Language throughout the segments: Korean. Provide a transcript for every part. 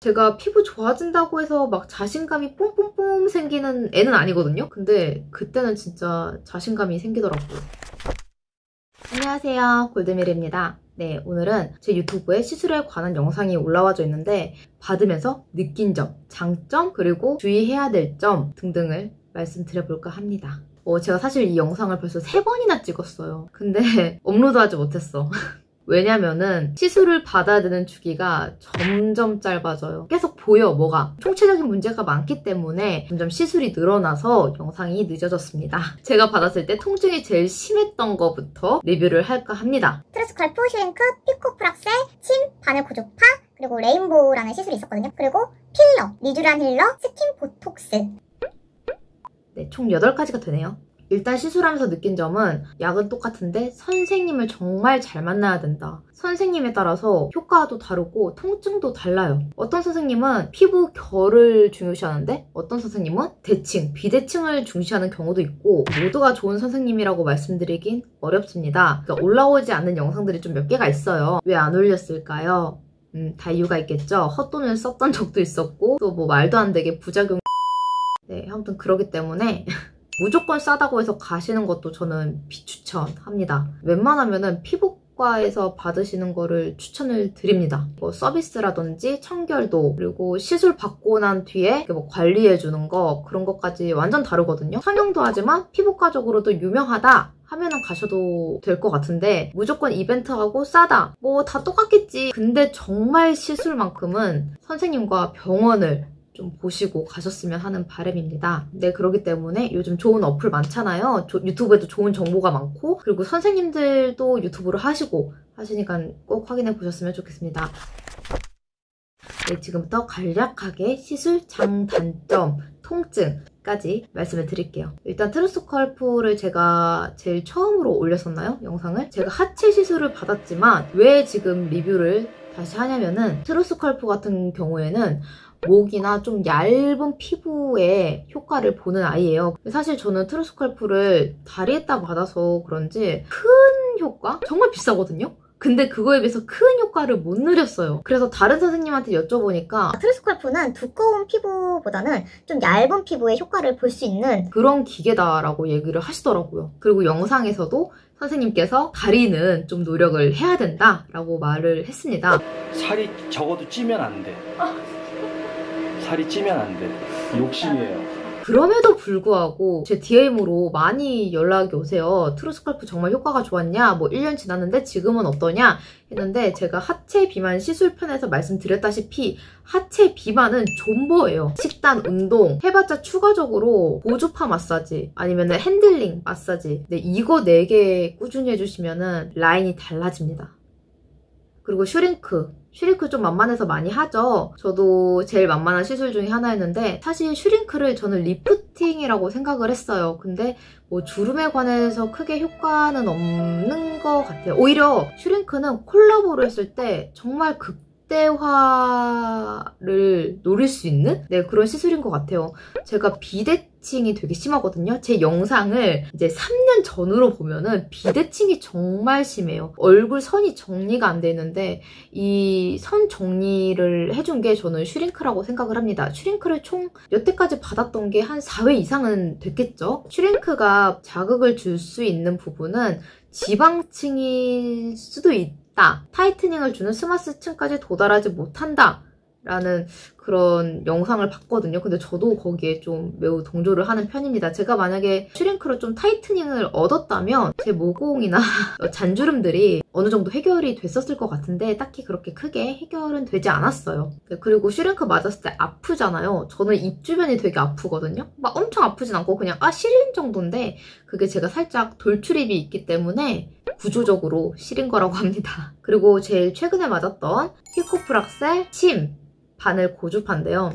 제가 피부 좋아진다고 해서 막 자신감이 뿜뿜뿜 생기는 애는 아니거든요? 근데 그때는 진짜 자신감이 생기더라고요. 안녕하세요, 골드미르입니다. 네, 오늘은 제 유튜브에 시술에 관한 영상이 올라와져 있는데 받으면서 느낀 점, 장점, 그리고 주의해야 될 점 등등을 말씀드려볼까 합니다. 제가 사실 이 영상을 벌써 3번이나 찍었어요. 근데 업로드하지 못했어. 왜냐면은 시술을 받아야 되는 주기가 점점 짧아져요. 계속 보여, 뭐가. 총체적인 문제가 많기 때문에 점점 시술이 늘어나서 영상이 늦어졌습니다. 제가 받았을 때 통증이 제일 심했던 거부터 리뷰를 할까 합니다. 트루스컬프, 슈링크, 피코프락셀, 침, 바늘 고주파, 그리고 레인보우라는 시술이 있었거든요. 그리고 필러, 리쥬란 힐러, 스킨 보톡스. 네, 총 8가지가 되네요. 일단 시술하면서 느낀 점은 약은 똑같은데 선생님을 정말 잘 만나야 된다. 선생님에 따라서 효과도 다르고 통증도 달라요. 어떤 선생님은 피부 결을 중요시하는데 어떤 선생님은 대칭, 비대칭을 중시하는 경우도 있고 모두가 좋은 선생님이라고 말씀드리긴 어렵습니다. 그러니까 올라오지 않는 영상들이 좀 몇 개가 있어요. 왜 안 올렸을까요? 다 이유가 있겠죠. 헛돈을 썼던 적도 있었고 또 뭐 말도 안 되게 부작용. 네, 아무튼 그러기 때문에 무조건 싸다고 해서 가시는 것도 저는 비추천합니다. 웬만하면은 피부과에서 받으시는 거를 추천을 드립니다. 뭐 서비스라든지 청결도, 그리고 시술 받고 난 뒤에 뭐 관리해주는 거, 그런 것까지 완전 다르거든요. 성형도 하지만 피부과적으로도 유명하다 하면은 가셔도 될 것 같은데 무조건 이벤트하고 싸다, 뭐 다 똑같겠지. 근데 정말 시술만큼은 선생님과 병원을 좀 보시고 가셨으면 하는 바람입니다. 네, 그렇기 때문에 요즘 좋은 어플 많잖아요. 유튜브에도 좋은 정보가 많고, 그리고 선생님들도 유튜브를 하시니까 꼭 확인해 보셨으면 좋겠습니다. 네, 지금부터 간략하게 시술 장단점, 통증까지 말씀을 드릴게요. 일단 트루스컬프를 제가 제일 처음으로 올렸었나요? 영상을? 제가 하체 시술을 받았지만 왜 지금 리뷰를 다시 하냐면은 트루스컬프 같은 경우에는 목이나 좀 얇은 피부에 효과를 보는 아이예요. 사실 저는 트루스컬프를 다리에다 받아서 그런지 큰 효과? 정말 비싸거든요? 근데 그거에 비해서 큰 효과를 못 누렸어요. 그래서 다른 선생님한테 여쭤보니까 트루스컬프는 두꺼운 피부보다는 좀 얇은 피부에 효과를 볼 수 있는 그런 기계다라고 얘기를 하시더라고요. 그리고 영상에서도 선생님께서 다리는 좀 노력을 해야 된다라고 말을 했습니다. 살이 적어도 찌면 안 돼. 살이 찌면 안 돼. 욕심이에요. 그럼에도 불구하고 제 DM으로 많이 연락이 오세요. 트루스컬프 정말 효과가 좋았냐? 뭐 1년 지났는데 지금은 어떠냐? 했는데 제가 하체 비만 시술편에서 말씀드렸다시피 하체 비만은 존버예요. 식단, 운동, 해봤자 추가적으로 고주파 마사지 아니면 핸들링 마사지, 네, 이거 4개 꾸준히 해주시면 라인이 달라집니다. 그리고 슈링크 좀 만만해서 많이 하죠. 저도 제일 만만한 시술 중에 하나였는데 사실 슈링크를 저는 리프팅이라고 생각을 했어요. 근데 뭐 주름에 관해서 크게 효과는 없는 것 같아요. 오히려 슈링크는 콜라보를 했을 때 정말 극대화를 노릴 수 있는 그런 시술인 것 같아요. 제가 비대칭이 되게 심하거든요. 제 영상을 이제 3년 전으로 보면은 비대칭이 정말 심해요. 얼굴 선이 정리가 안 되는데 이 선 정리를 해준 게 저는 슈링크라고 생각을 합니다. 슈링크를 총 여태까지 받았던 게 한 4회 이상은 됐겠죠? 슈링크가 자극을 줄 수 있는 부분은 지방층일 수도 있다. 타이트닝을 주는 스마스층까지 도달하지 못한다. 라는 그런 영상을 봤거든요. 근데 저도 거기에 좀 매우 동조를 하는 편입니다. 제가 만약에 슈링크로 좀 타이트닝을 얻었다면 제 모공이나 잔주름들이 어느 정도 해결이 됐었을 것 같은데 딱히 그렇게 크게 해결은 되지 않았어요. 그리고 슈링크 맞았을 때 아프잖아요. 저는 입 주변이 되게 아프거든요. 막 엄청 아프진 않고 그냥 시린 정도인데 그게 제가 살짝 돌출입이 있기 때문에 구조적으로 시린 거라고 합니다. 그리고 제일 최근에 맞았던 피코프락셀, 침, 바늘 고주파인데요.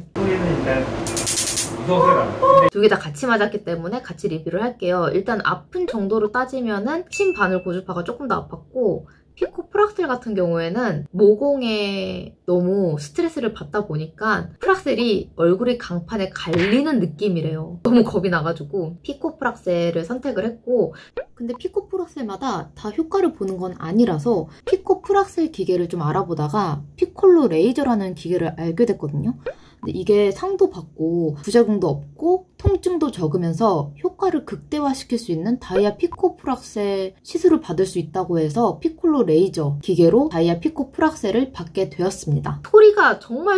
두 개 다 같이 맞았기 때문에 같이 리뷰를 할게요. 일단 아픈 정도로 따지면은 침, 바늘 고주파가 조금 더 아팠고 피코프락셀 같은 경우에는 모공에 너무 스트레스를 받다 보니까 프락셀이 얼굴이 강판에 갈리는 느낌이래요. 너무 겁이 나가지고 피코프락셀을 선택을 했고, 근데 피코프락셀마다 다 효과를 보는 건 아니라서 피코프락셀 기계를 좀 알아보다가 피콜로 레이저라는 기계를 알게 됐거든요. 근데 이게 상도 받고 부작용도 없고 통증도 적으면서 효과를 극대화시킬 수 있는 다이아 피코프락셀 시술을 받을 수 있다고 해서 피콜로 레이저 기계로 다이아 피코프락셀을 받게 되었습니다.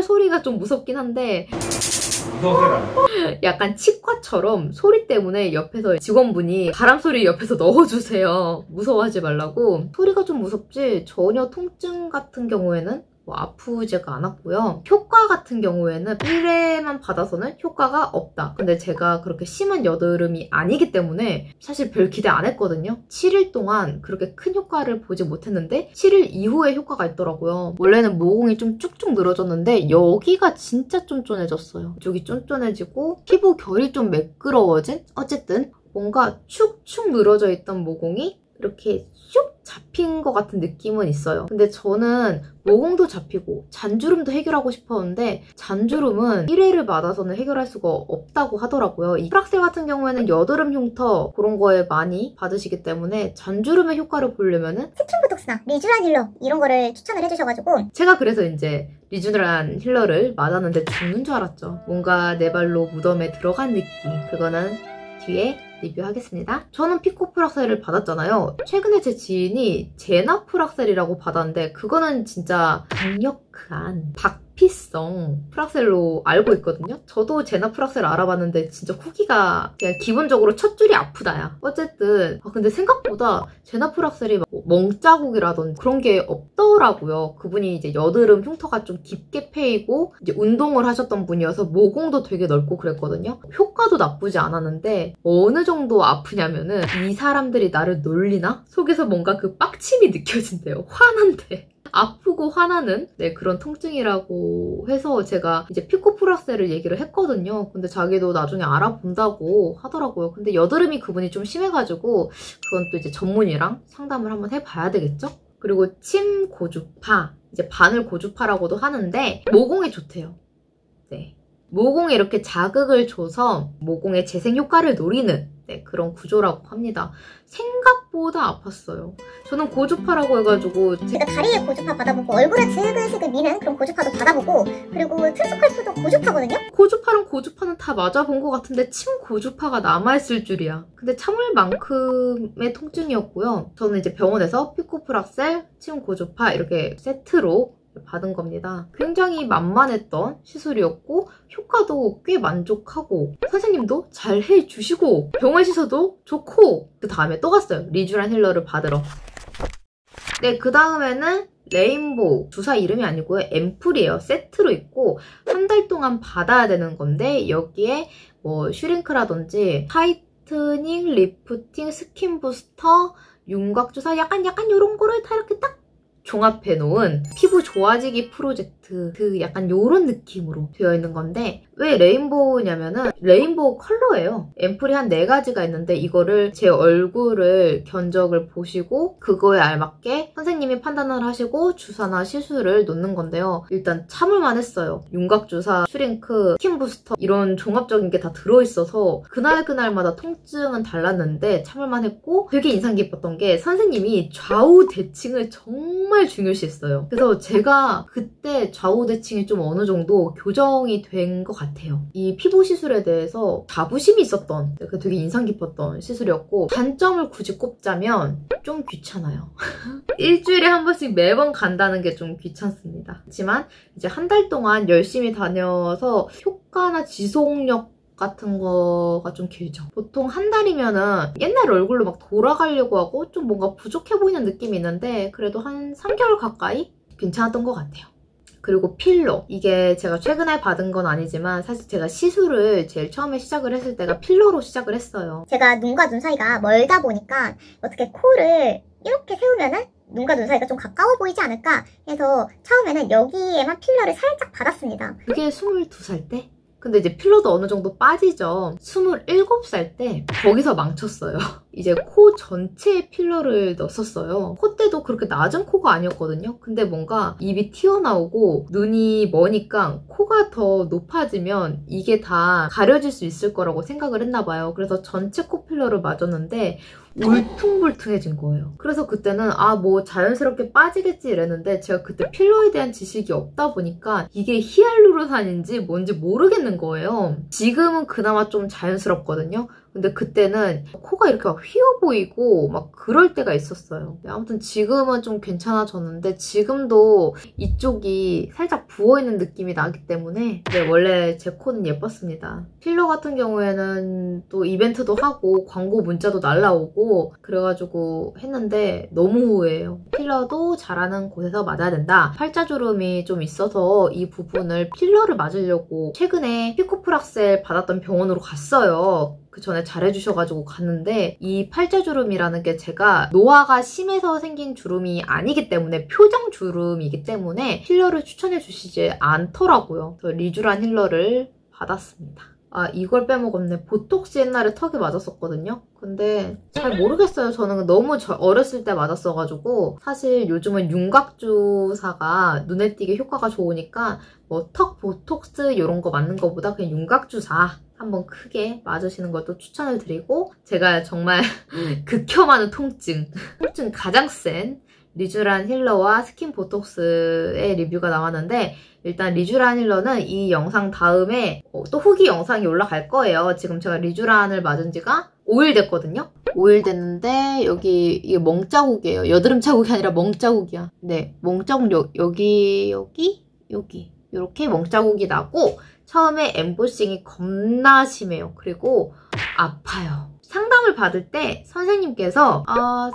소리가 좀 무섭긴 한데 약간 치과처럼 소리 때문에 옆에서 직원분이 바람소리 옆에서 넣어주세요. 무서워하지 말라고. 소리가 좀 무섭지 전혀 통증 같은 경우에는 아프지가 않았고요. 효과 같은 경우에는 1회만 받아서는 효과가 없다. 근데 제가 그렇게 심한 여드름이 아니기 때문에 사실 별 기대 안 했거든요. 7일 동안 그렇게 큰 효과를 보지 못했는데 7일 이후에 효과가 있더라고요. 원래는 모공이 좀 쭉쭉 늘어졌는데 여기가 진짜 쫀쫀해졌어요. 이쪽이 쫀쫀해지고 피부 결이 좀 매끄러워진? 어쨌든 뭔가 축축 늘어져 있던 모공이 이렇게 쑥 잡힌 것 같은 느낌은 있어요. 근데 저는 모공도 잡히고 잔주름도 해결하고 싶었는데 잔주름은 1회를 맞아서는 해결할 수가 없다고 하더라고요. 이 프락셀 같은 경우에는 여드름 흉터 그런 거에 많이 받으시기 때문에 잔주름의 효과를 보려면은 스킨보톡스나 리쥬란 힐러 이런 거를 추천을 해주셔가지고 제가 그래서 이제 리쥬란 힐러를 맞았는데 죽는 줄 알았죠. 뭔가 내 발로 무덤에 들어간 느낌. 그거는 뒤에 리뷰하겠습니다. 저는 피코프락셀을 받았잖아요. 최근에 제 지인이 제나프락셀이라고 받았는데 그거는 진짜 강력한 박피성 프락셀로 알고 있거든요. 저도 제나프락셀 알아봤는데 진짜 후기가 그냥 기본적으로 첫 줄이 아프다야. 어쨌든 근데 생각보다 제나프락셀이 멍자국이라든지 그런 게 없더라고요. 그분이 이제 여드름 흉터가 좀 깊게 패이고 이제 운동을 하셨던 분이어서 모공도 되게 넓고 그랬거든요. 효과도 나쁘지 않았는데 어느 정도 아프냐면은 이 사람들이 나를 놀리나? 속에서 뭔가 그 빡침이 느껴진대요. 화난데. 아프고 화나는 그런 통증이라고 해서 제가 이제 피코프락셀을 얘기를 했거든요. 근데 자기도 나중에 알아본다고 하더라고요. 근데 여드름이 그분이 좀 심해가지고 그건 또 이제 전문의랑 상담을 한번 해봐야 되겠죠? 그리고 침 고주파, 이제 바늘 고주파라고도 하는데 모공에 좋대요. 네. 모공에 이렇게 자극을 줘서 모공의 재생 효과를 노리는 그런 구조라고 합니다. 생각보다 아팠어요. 저는 고주파라고 해가지고 제가 다리에 고주파 받아보고 얼굴에 슬글슬글 미는 그런 고주파도 받아보고 그리고 트루스컬프도 고주파거든요? 고주파는 다 맞아본 것 같은데 침 고주파가 남아있을 줄이야. 근데 참을 만큼의 통증이었고요. 저는 이제 병원에서 피코프락셀, 침 고주파 이렇게 세트로 받은 겁니다. 굉장히 만만했던 시술이었고 효과도 꽤 만족하고 선생님도 잘 해주시고 병원 시설도 좋고 그 다음에 또 갔어요. 리쥬란 힐러를 받으러. 네, 그 다음에는 레인보우, 주사 이름이 아니고요. 앰플이에요. 세트로 있고 한 달 동안 받아야 되는 건데 여기에 뭐 슈링크라든지 타이트닝, 리프팅, 스킨 부스터, 윤곽주사 약간 이런 거를 다 이렇게 딱 종합해놓은 피부 좋아지기 프로젝트 약간 요런 느낌으로 되어 있는 건데 왜 레인보우냐면은 레인보우 컬러예요. 앰플이 한 4가지가 있는데 이거를 제 얼굴을 견적을 보시고 그거에 알맞게 선생님이 판단을 하시고 주사나 시술을 놓는 건데요. 일단 참을만 했어요. 윤곽주사, 슈링크, 스킨 부스터 이런 종합적인 게 다 들어있어서 그날마다 통증은 달랐는데 참을만 했고 되게 인상 깊었던 게 선생님이 좌우 대칭을 정말 중요시했어요. 그래서 제가 그때 좌우 대칭이 좀 어느 정도 교정이 된 것 같아요. 이 피부 시술에 대해서 자부심이 있었던 되게 인상 깊었던 시술이었고 단점을 굳이 꼽자면 좀 귀찮아요. 일주일에 한 번씩 매번 간다는 게 좀 귀찮습니다. 그렇지만 이제 한 달 동안 열심히 다녀서 효과나 지속력 같은 거가 좀 길죠. 보통 한 달이면은 옛날 얼굴로 막 돌아가려고 하고 좀 뭔가 부족해 보이는 느낌이 있는데 그래도 한 3개월 가까이 괜찮았던 것 같아요. 그리고 필러. 이게 제가 최근에 받은 건 아니지만 사실 제가 시술을 제일 처음에 시작을 했을 때가 필러로 시작을 했어요. 제가 눈과 눈 사이가 멀다 보니까 어떻게 코를 이렇게 세우면은 눈과 눈 사이가 좀 가까워 보이지 않을까 해서 처음에는 여기에만 필러를 살짝 받았습니다. 그게 22살 때? 근데 이제 필러도 어느 정도 빠지죠. 27살 때 거기서 망쳤어요. 이제 코 전체에 필러를 넣었어요. 콧대도 그렇게 낮은 코가 아니었거든요. 근데 뭔가 입이 튀어나오고 눈이 머니까 코가 더 높아지면 이게 다 가려질 수 있을 거라고 생각을 했나 봐요. 그래서 전체 코 필러를 맞았는데 울퉁불퉁해진 거예요. 그래서 그때는 뭐 자연스럽게 빠지겠지 이랬는데 제가 그때 필러에 대한 지식이 없다 보니까 이게 히알루론산인지 뭔지 모르겠는 거예요. 지금은 그나마 좀 자연스럽거든요. 근데 그때는 코가 이렇게 막 휘어 보이고 막 그럴 때가 있었어요. 아무튼 지금은 좀 괜찮아졌는데 지금도 이쪽이 살짝 부어있는 느낌이 나기 때문에 원래 제 코는 예뻤습니다. 필러 같은 경우에는 또 이벤트도 하고 광고 문자도 날라오고 그래가지고 했는데 너무 후회해요. 필러도 잘하는 곳에서 맞아야 된다. 팔자주름이 좀 있어서 이 부분을 필러를 맞으려고 최근에 피코프락셀 받았던 병원으로 갔어요. 그 전에 잘해주셔가지고 갔는데 이 팔자주름이라는 게 제가 노화가 심해서 생긴 주름이 아니기 때문에 표정 주름이기 때문에 힐러를 추천해주시지 않더라고요. 그래서 리쥬란 힐러를 받았습니다. 이걸 빼먹었네. 보톡스 옛날에 턱에 맞았었거든요. 근데 잘 모르겠어요. 저는 너무 어렸을 때 맞았어가지고 사실 요즘은 윤곽주사가 눈에 띄게 효과가 좋으니까 뭐 턱 보톡스 이런 거 맞는 거보다 그냥 윤곽주사 한번 크게 맞으시는 것도 추천을 드리고 제가 정말 극혐하는 통증 가장 센 리쥬란 힐러와 스킨 보톡스의 리뷰가 나왔는데 일단 리쥬란 힐러는 이 영상 다음에 또 후기 영상이 올라갈 거예요. 지금 제가 리쥬란을 맞은 지가 5일 됐거든요. 5일 됐는데 여기 이게 멍자국이에요. 여드름 자국이 아니라 멍자국이야. 네, 멍자국 여기 이렇게 멍자국이 나고 처음에 엠보싱이 겁나 심해요. 그리고 아파요. 상담을 받을 때 선생님께서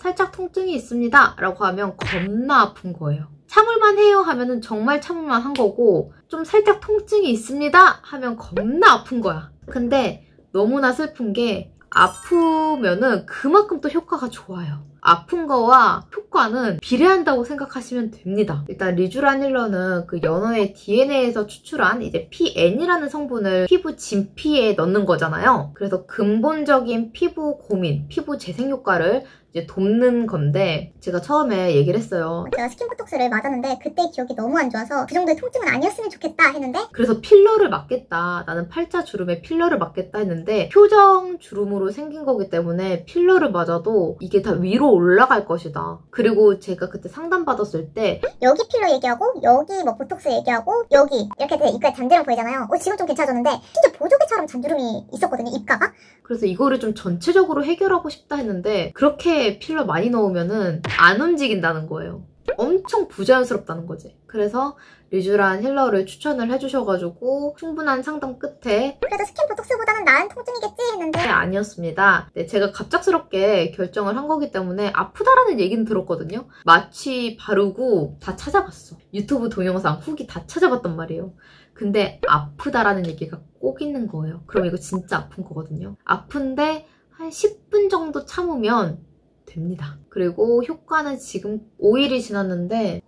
살짝 통증이 있습니다 라고 하면 겁나 아픈 거예요. 참을만 해요 하면은 정말 참을만 한 거고 좀 살짝 통증이 있습니다 하면 겁나 아픈 거야. 근데 너무나 슬픈 게 아프면은 그만큼 또 효과가 좋아요. 아픈 거와 효과는 비례한다고 생각하시면 됩니다. 일단 리쥬란 힐러는 그 연어의 DNA에서 추출한 이제 PN이라는 성분을 피부 진피에 넣는 거잖아요. 그래서 근본적인 피부 고민, 피부 재생 효과를 이제 돕는 건데 제가 처음에 얘기를 했어요. 제가 스킨 보톡스를 맞았는데 그때 기억이 너무 안 좋아서 그 정도의 통증은 아니었으면 좋겠다 했는데 그래서 필러를 맞겠다. 나는 팔자 주름에 필러를 맞겠다 했는데 표정 주름으로 생긴 거기 때문에 필러를 맞아도 이게 다 위로 올라갈 것이다. 그리고 제가 그때 상담받았을 때 여기 필러 얘기하고 여기 뭐 보톡스 얘기하고 여기 이렇게 돼 입가에 잔주름 보이잖아요. 지금 좀 괜찮아졌는데 진짜 보조개처럼 잔주름이 있었거든요. 입가가. 그래서 이거를 좀 전체적으로 해결하고 싶다 했는데 그렇게 필러 많이 넣으면은 안 움직인다는 거예요. 엄청 부자연스럽다는 거지. 그래서 리쥬란 힐러를 추천을 해주셔가지고 충분한 상담 끝에 그래도 스킨 보톡스보다는 나은 통증이겠지 했는데 아니었습니다. 네, 제가 갑작스럽게 결정을 한 거기 때문에 아프다라는 얘기는 들었거든요. 마취 바르고 다 찾아봤어. 유튜브 동영상 후기 다 찾아봤단 말이에요. 근데 아프다라는 얘기가 꼭 있는 거예요. 그럼 이거 진짜 아픈 거거든요. 아픈데 한 10분 정도 참으면 됩니다. 그리고 효과는 지금 5일이 지났는데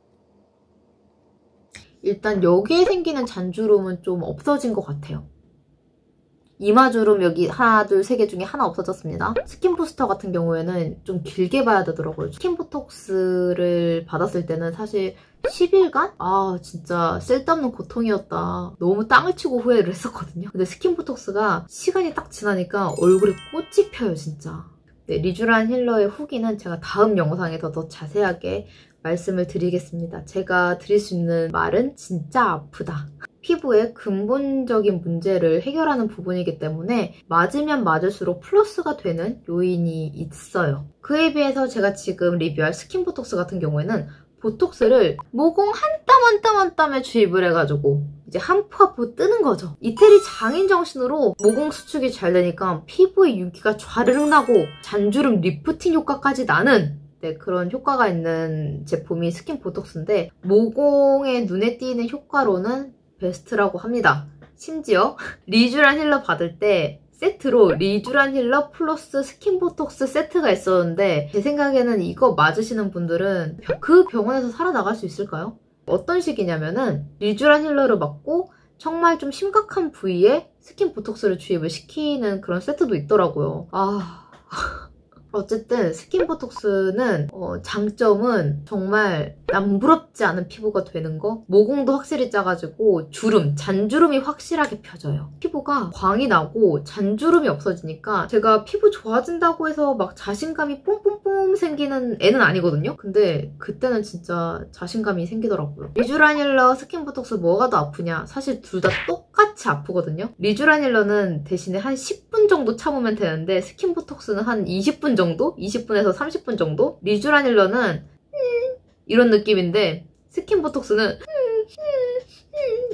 일단 여기에 생기는 잔주름은 좀 없어진 것 같아요. 이마주름 여기 하나, 둘, 세 개 중에 하나 없어졌습니다. 스킨 부스터 같은 경우에는 좀 길게 봐야 되더라고요. 스킨 보톡스를 받았을 때는 사실 10일간? 진짜 쓸데없는 고통이었다. 너무 땅을 치고 후회를 했었거든요. 근데 스킨 보톡스가 시간이 딱 지나니까 얼굴이 꽃이 펴요, 진짜. 네, 리쥬란 힐러의 후기는 제가 다음 영상에서 더 자세하게 말씀을 드리겠습니다. 제가 드릴 수 있는 말은 진짜 아프다. 피부의 근본적인 문제를 해결하는 부분이기 때문에 맞으면 맞을수록 플러스가 되는 요인이 있어요. 그에 비해서 제가 지금 리뷰할 스킨 보톡스 같은 경우에는 보톡스를 모공 한 땀 한 땀 한 땀에 주입을 해가지고 이제 한 푸 한 푸 뜨는 거죠. 이태리 장인 정신으로 모공 수축이 잘 되니까 피부에 윤기가 좌르륵 나고 잔주름 리프팅 효과까지 나는 그런 효과가 있는 제품이 스킨 보톡스인데 모공에 눈에 띄는 효과로는 베스트라고 합니다. 심지어 리쥬란 힐러 받을 때 세트로 리쥬란 힐러 플러스 스킨 보톡스 세트가 있었는데 제 생각에는 이거 맞으시는 분들은 그 병원에서 살아나갈 수 있을까요? 어떤 식이냐면은 리쥬란 힐러를 맞고 정말 좀 심각한 부위에 스킨 보톡스를 주입을 시키는 그런 세트도 있더라고요. 어쨌든 스킨 보톡스는 장점은 정말 남부럽지 않은 피부가 되는 거, 모공도 확실히 짜가지고 잔주름이 확실하게 펴져요. 피부가 광이 나고 잔주름이 없어지니까 제가 피부 좋아진다고 해서 막 자신감이 뿜뿜뿜 생기는 애는 아니거든요. 근데 그때는 진짜 자신감이 생기더라고요. 리쥬라닐러, 스킨 보톡스 뭐가 더 아프냐? 사실 둘 다 똑같이 아프거든요. 리쥬라닐러는 대신에 한 10분 정도 참으면 되는데 스킨 보톡스는 한 20분 정도? 20분에서 30분 정도? 리쥬라닐러는 이런 느낌인데 스킨 보톡스는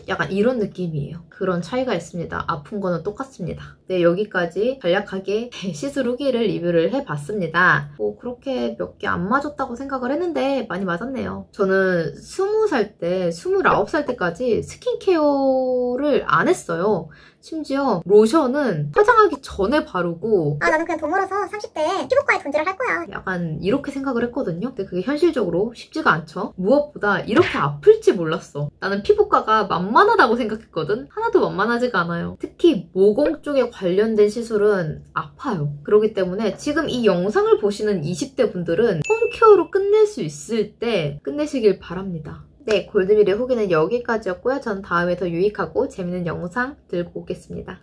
약간 이런 느낌이에요. 그런 차이가 있습니다. 아픈 거는 똑같습니다. 네, 여기까지 간략하게 시술 후기를 리뷰를 해봤습니다. 뭐 그렇게 몇 개 안 맞았다고 생각을 했는데 많이 맞았네요. 저는 20살 때, 29살 때까지 스킨케어를 안 했어요. 심지어 로션은 화장하기 전에 바르고 나는 그냥 돈 벌어서 30대에 피부과에 돈질을 할 거야. 약간 이렇게 생각을 했거든요. 근데 그게 현실적으로 쉽지가 않죠. 무엇보다 이렇게 아플지 몰랐어. 나는 피부과가 만만하다고 생각했거든. 하나도 만만하지가 않아요. 특히 모공 쪽에 관련된 시술은 아파요. 그렇기 때문에 지금 이 영상을 보시는 20대 분들은 홈케어로 끝낼 수 있을 때 끝내시길 바랍니다. 네, 골드밀의 후기는 여기까지였고요. 전 다음에 더 유익하고 재밌는 영상 들고 오겠습니다.